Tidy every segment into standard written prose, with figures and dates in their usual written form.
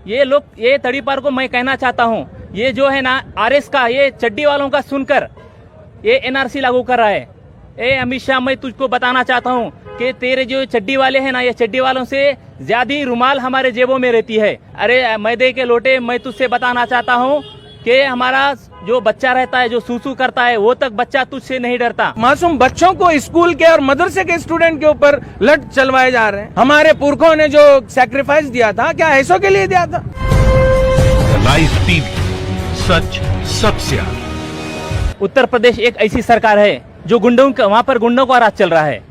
ये लोग, ये तड़ीपार को मैं कहना चाहता हूँ, ये जो है ना आरएस का, ये चड्डी वालों का सुनकर ये एनआरसी लागू कर रहा है। ए अमित शाह, मैं तुझको बताना चाहता हूँ कि तेरे जो चड्डी वाले हैं ना, ये चड्डी वालों से ज्यादा रुमाल हमारे जेबों में रहती है। अरे मैदे के लोटे, मैं तुझसे बताना चाहता हूँ कि हमारा जो बच्चा रहता है, जो सूसू करता है, वो तक बच्चा तुझसे नहीं डरता। मासूम बच्चों को स्कूल के और मदरसे के स्टूडेंट के ऊपर लट चलवाए जा रहे हैं। हमारे पुरखों ने जो सैक्रिफाइस दिया था, क्या ऐसों के लिए दिया था? लाइव टीवी, सच सबसे आगे। उत्तर प्रदेश एक ऐसी सरकार है जो गुंडों का, वहाँ पर गुंडों का राज चल रहा है।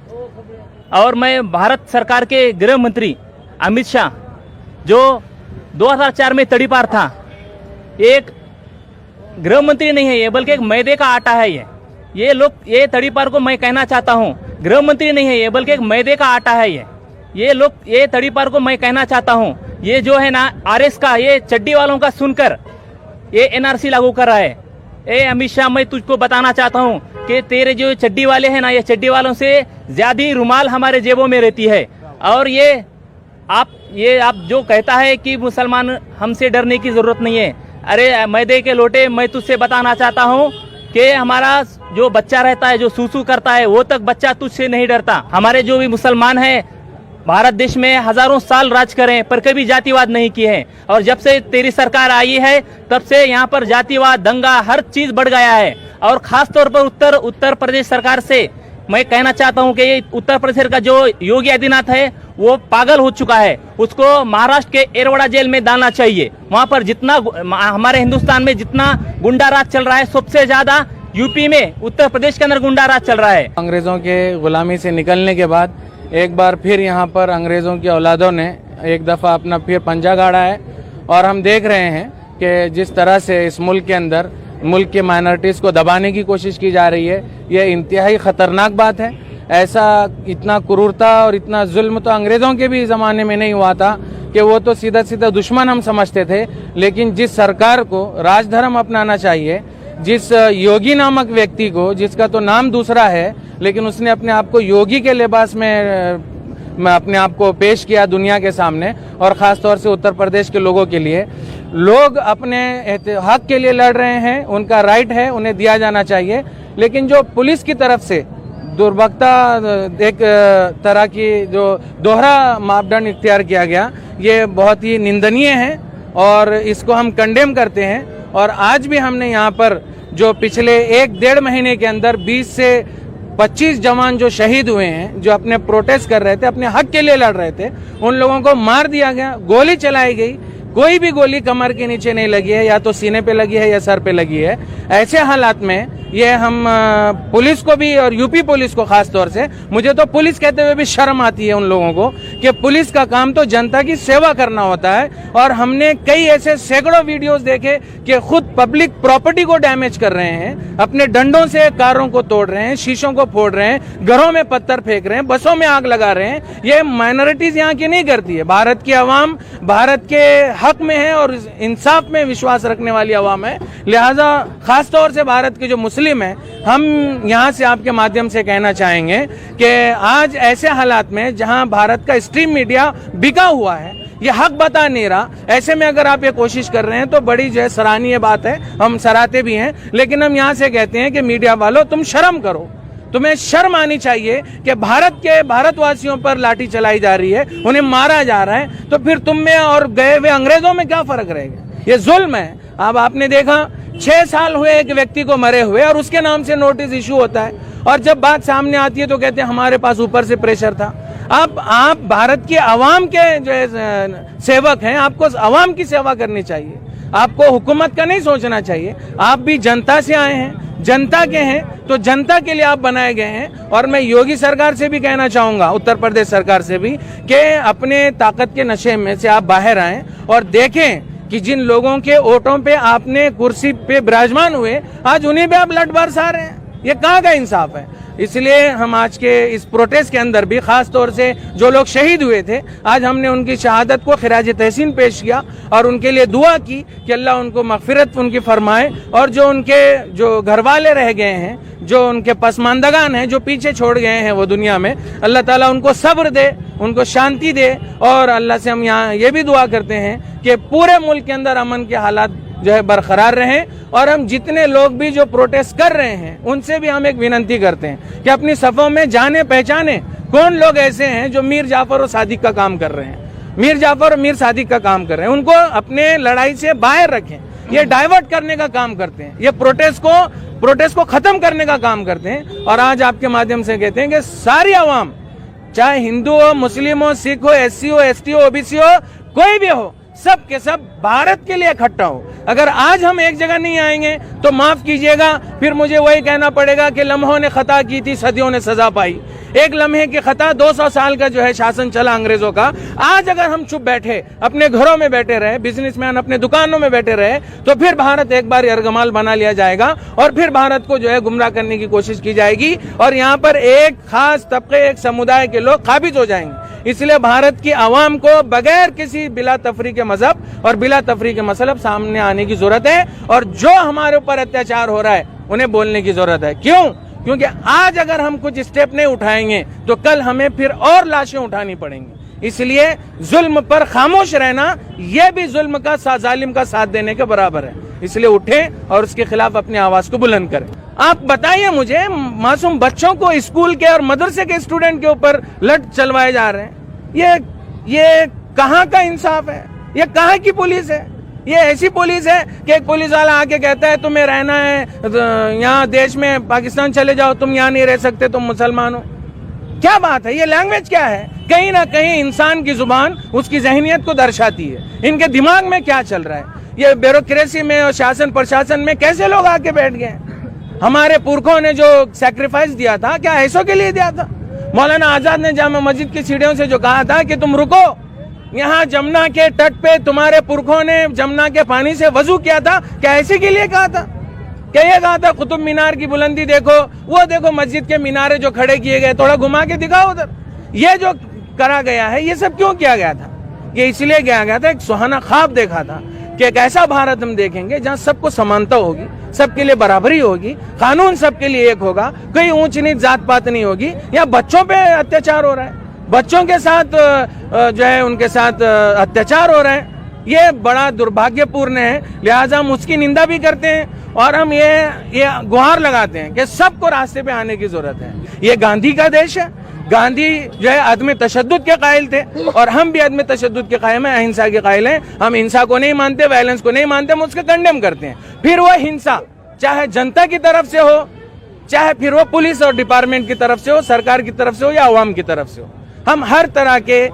और मैं भारत सरकार के गृह मंत्री अमित शाह, जो 2004 में तड़ीपार था, एक गृह मंत्री नहीं है ये, बल्कि एक मैदे का आटा है ये लोग, ये तड़ीपार को मैं कहना चाहता हूँ, गृह मंत्री नहीं है ये, बल्कि एक मैदे का आटा है ये लोग, ये तड़ीपार को मैं कहना चाहता हूँ, ये जो है ना आरएस का, ये चड्डी वालों का सुनकर ये एनआरसी लागू कर रहा है। ए अमित शाह, मैं तुझको बताना चाहता हूँ कि तेरे जो चड्डी वाले हैं ना, ये चड्डी वालों से ज्यादा रुमाल हमारे जेबों में रहती है। और ये आप जो कहता है कि मुसलमान हमसे डरने की जरूरत नहीं है, अरे मैदे के लोटे, मैं तुझसे बताना चाहता हूँ कि हमारा जो बच्चा रहता है, जो सूसू करता है, वो तक बच्चा तुझसे नहीं डरता। हमारे जो भी मुसलमान हैं भारत देश में हजारों साल राज करें पर कभी जातिवाद नहीं किए हैं, और जब से तेरी सरकार आई है तब से यहाँ पर जातिवाद, दंगा, हर चीज बढ़ गया है। और खास तौर पर उत्तर प्रदेश सरकार से मैं कहना चाहता हूँ कि उत्तर प्रदेश का जो योगी आदित्यनाथ है वो पागल हो चुका है, उसको महाराष्ट्र के एरवड़ा जेल में डालना चाहिए। वहाँ पर जितना हमारे हिंदुस्तान में जितना गुंडा राज चल रहा है, सबसे ज्यादा यूपी में, उत्तर प्रदेश के अंदर गुंडा राज चल रहा है। अंग्रेजों के गुलामी से निकलने के बाद एक बार फिर यहाँ पर अंग्रेजों की औलादों ने एक दफा अपना फिर पंजा गाड़ा है, और हम देख रहे हैं कि जिस तरह से इस मुल्क के अंदर मुल्क के माइनॉरिटीज को दबाने की कोशिश की जा रही है, यह इंतहाई खतरनाक बात है। ऐसा इतना क्रूरता और इतना जुल्म तो अंग्रेजों के भी ज़माने में नहीं हुआ था, कि वो तो सीधा सीधा दुश्मन हम समझते थे। लेकिन जिस सरकार को राजधर्म अपनाना चाहिए, जिस योगी नामक व्यक्ति को, जिसका तो नाम दूसरा है लेकिन उसने अपने आप को योगी के लिबास में अपने आप को पेश किया दुनिया के सामने, और ख़ास तौर से उत्तर प्रदेश के लोगों के लिए, लोग अपने हक के लिए लड़ रहे हैं, उनका राइट है, उन्हें दिया जाना चाहिए। लेकिन जो पुलिस की तरफ से दुर्भगता, एक तरह की जो दोहरा मापदंड इख्तियार किया गया, ये बहुत ही निंदनीय है और इसको हम कंडेम करते हैं। और आज भी हमने यहाँ पर जो पिछले 1-1.5 महीने के अंदर 20 से 25 जवान जो शहीद हुए हैं, जो अपने प्रोटेस्ट कर रहे थे, अपने हक के लिए लड़ रहे थे, उन लोगों को मार दिया गया, गोली चलाई गई। कोई भी गोली कमर के नीचे नहीं लगी है, या तो सीने पे लगी है या सर पे लगी है। ऐसे हालात में ये हम पुलिस को भी, और यूपी पुलिस को खास तौर से, मुझे तो पुलिस कहते हुए भी शर्म आती है उन लोगों को, कि पुलिस का काम तो जनता की सेवा करना होता है। और हमने कई ऐसे सैकड़ों वीडियोस देखे कि खुद पब्लिक प्रॉपर्टी को डैमेज कर रहे हैं, अपने डंडों से कारों को तोड़ रहे हैं, शीशों को फोड़ रहे हैं, घरों में पत्थर फेंक रहे हैं, बसों में आग लगा रहे हैं। ये माइनॉरिटीज यहाँ की नहीं करती है। भारत की आवाम भारत के हक में है और इंसाफ में विश्वास रखने वाली आवाम है। लिहाजा खास तौर से भारत के जो मुस्लिम हैं, हम यहाँ से आपके माध्यम से कहना चाहेंगे कि आज ऐसे हालात में जहाँ भारत का स्ट्रीम मीडिया बिका हुआ है, ये हक बता नहीं रहा, ऐसे में अगर आप ये कोशिश कर रहे हैं तो बड़ी जो है सराहनीय बात है, हम सराहते भी हैं। लेकिन हम यहाँ से कहते हैं कि मीडिया वालों, तुम शर्म करो, तुम्हें शर्म आनी चाहिए कि भारतवासियों पर लाठी चलाई जा रही है, उन्हें मारा जा रहा है, तो फिर तुम में और गए हुए अंग्रेजों में क्या फर्क रहेगा? ये जुल्म है। अब आपने देखा 6 साल हुए एक व्यक्ति को मरे हुए, और उसके नाम से नोटिस इशू होता है, और जब बात सामने आती है तो कहते हैं हमारे पास ऊपर से प्रेशर था। आप भारत की आवाम के जो है सेवक हैं, आपको आवाम की सेवा करनी चाहिए, आपको हुकूमत का नहीं सोचना चाहिए। आप भी जनता से आए हैं, जनता के हैं, तो जनता के लिए आप बनाए गए हैं। और मैं योगी सरकार से भी कहना चाहूंगा, उत्तर प्रदेश सरकार से भी, कि अपने ताकत के नशे में से आप बाहर आएं और देखें कि जिन लोगों के वोटों पे आपने कुर्सी पे विराजमान हुए, आज उन्हीं पे आप लठ बरसा रहे हैं। ये कहाँ का इंसाफ है? इसलिए हम आज के इस प्रोटेस्ट के अंदर भी खास तौर से जो लोग शहीद हुए थे, आज हमने उनकी शहादत को खिराज तहसीन पेश किया और उनके लिए दुआ की कि अल्लाह उनको मगफिरत उनकी फरमाए, और जो उनके जो घर वाले रह गए हैं, जो उनके पसमानदगान हैं, जो पीछे छोड़ गए हैं वो दुनिया में, अल्लाह ताला उनको सब्र दे, उनको शांति दे। और अल्लाह से हम यहाँ ये भी दुआ करते हैं कि पूरे मुल्क के अंदर अमन के हालात जो है बरकरार रहें। और हम जितने लोग भी जो प्रोटेस्ट कर रहे हैं उनसे भी हम एक विनती करते हैं कि अपनी सफों में जाने पहचाने कौन लोग ऐसे हैं जो मीर जाफर और सादिक का काम कर रहे हैं, मीर जाफर और मीर सादिक का काम कर रहे हैं, उनको अपने लड़ाई से बाहर रखें। ये डाइवर्ट करने का काम करते हैं, ये प्रोटेस्ट को खत्म करने का काम करते हैं। और आज आपके माध्यम से कहते हैं कि सारी आवाम, चाहे हिंदू हो, मुस्लिम हो, सिख हो, एससी हो, एसटी हो, ओबीसी हो, कोई भी हो, सब के सब भारत के लिए इकट्ठा हो। अगर आज हम एक जगह नहीं आएंगे तो माफ कीजिएगा, फिर मुझे वही कहना पड़ेगा कि लम्हों ने खता की थी, सदियों ने सजा पाई। एक लम्हे की खता 200 साल का जो है शासन चला अंग्रेजों का। आज अगर हम चुप बैठे, अपने घरों में बैठे रहे, बिजनेसमैन अपने दुकानों में बैठे रहे, तो फिर भारत एक बार यरगमाल बना लिया जाएगा और फिर भारत को जो है गुमराह करने की कोशिश की जाएगी और यहाँ पर एक खास तबके, एक समुदाय के लोग काबिज हो जाएंगे। इसलिए भारत की आवाम को बगैर किसी बिला तफरी के मजहब और बिला तफरी के मसलब सामने आने की जरूरत है। और जो हमारे ऊपर अत्याचार हो रहा है उन्हें बोलने की जरूरत है। क्यों? क्योंकि आज अगर हम कुछ स्टेप नहीं उठाएंगे तो कल हमें फिर और लाशें उठानी पड़ेंगी। इसलिए जुल्म पर खामोश रहना यह भी जुल्म का, जालिम का साथ देने के बराबर है। इसलिए उठें और उसके खिलाफ अपनी आवाज को बुलंद करें। आप बताइए मुझे, मासूम बच्चों को स्कूल के और मदरसे के स्टूडेंट के ऊपर लठ चलवाए जा रहे हैं, ये कहाँ का इंसाफ है? ये कहाँ की पुलिस है? ये ऐसी पुलिस है कि एक पुलिस वाला आके कहता है तुम्हें रहना है यहाँ देश में, पाकिस्तान चले जाओ, तुम यहाँ नहीं रह सकते, तुम मुसलमान हो। क्या बात है? ये लैंग्वेज क्या है? कहीं ना कहीं इंसान की जुबान उसकी जहनियत को दर्शाती है। इनके दिमाग में क्या चल रहा है? ये ब्यूरोक्रेसी में और शासन प्रशासन में कैसे लोग आके बैठ गए? हमारे पुरखों ने जो सैक्रिफाइस दिया था, क्या ऐसों के लिए दिया था? मौलाना आजाद ने जामा मस्जिद की सीढ़ियों से जो कहा था कि तुम रुको, यहाँ जमुना के तट पे तुम्हारे पुरखों ने जमुना के पानी से वजू किया था, क्या ऐसे के लिए कहा था? क्या ये कहा था कुतुब मीनार की बुलंदी देखो, वो देखो मस्जिद के मीनारे जो खड़े किए गए, थोड़ा घुमा के दिखाओ उधर। ये जो करा गया है, ये सब क्यों किया गया था? ये इसलिए किया गया था, एक सुहाना ख्वाब देखा था कि एक ऐसा भारत हम देखेंगे जहाँ सबको समानता होगी, सबके लिए बराबरी होगी, कानून सबके लिए एक होगा, कोई ऊंच नीच जात पात नहीं होगी। या बच्चों पे अत्याचार हो रहा है, बच्चों के साथ जो है उनके साथ अत्याचार हो रहा है, ये बड़ा दुर्भाग्यपूर्ण है। लिहाजा हम उसकी निंदा भी करते हैं और हम ये गुहार लगाते हैं कि सबको रास्ते पे आने की जरूरत है। ये गांधी का देश है। गांधी जो है अदम तशद्दुद के कायल थे और हम भी अदम तशद्दुद के कायल हैं, अहिंसा के कायल हैं। हम हिंसा को नहीं मानते, वायलेंस को नहीं मानते, हम उसके कंडेम करते हैं। फिर वो हिंसा चाहे जनता की तरफ से हो, चाहे फिर वो पुलिस और डिपार्टमेंट की तरफ से हो, सरकार की तरफ से हो या अवाम की तरफ से हो, हम हर तरह के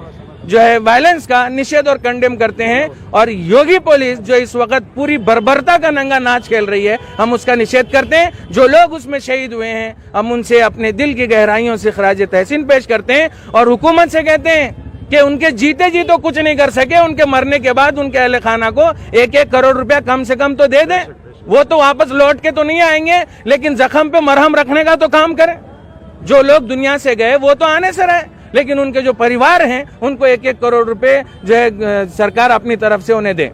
जो है वायलेंस का निषेध और कंडेम करते हैं। और योगी पुलिस जो इस वक्त पूरी बर्बरता का नंगा नाच खेल रही है, हम उसका निषेध करते हैं। जो लोग उसमें शहीद हुए हैं, हम उनसे अपने दिल की गहराइयों से खराज तहसीन पेश करते हैं और हुकूमत से कहते हैं कि उनके जीते जी तो कुछ नहीं कर सके, उनके मरने के बाद उनके अहले खाना को 1-1 करोड़ रुपया कम से कम तो दे दें। वो तो वापस लौट के तो नहीं आएंगे, लेकिन जख्म पे मरहम रखने का तो काम करें। जो लोग दुनिया से गए वो तो आने से रहे, लेकिन उनके जो परिवार हैं उनको 1-1 करोड़ रुपए जो है सरकार अपनी तरफ से उन्हें दे।